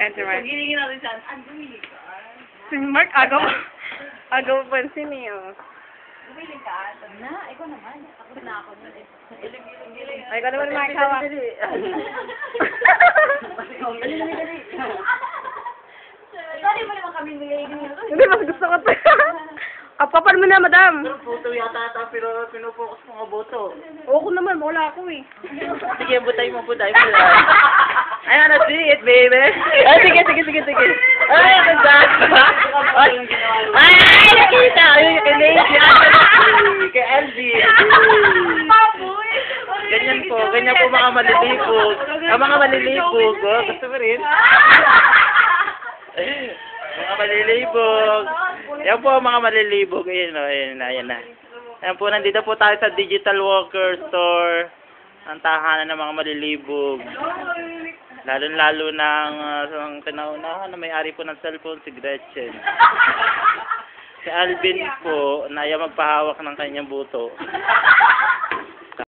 Ayan si Mark. Pagilingin natin siya. Ang bumili ka. Si Mark, agaw pansin eh, oh. Bumili ka. Na, ikaw naman. Ako na ako. Giling-giling. Ay, ikaw naman makakawa. Ikaw di mo naman kami niligin. Hindi, mas gusto ko to. Apapan mo na, madam. Boto yata ata, pero pinupokus mo nga boto. Oo ko naman, wala ako eh. Sige, butay mo. I wanna see it, baby. Ay, sige. Ay, ganda. Ay, nakita. Ay, kinig. Kay LG. Ganyan po mga malilipog. Ang mga malilipog, oh, gusto mo rin? Mga malilibog. Yan po mga malilibog. Ayan na. Ayan po, nandito po tayo sa Digital Walker Store. Ang tahanan ng mga malilibog. Lalo-lalo ng pinaunahan na may-ari po ng cellphone, si Gretchen. Si Alvin po, na ayaw magpahawak ng kanyang buto.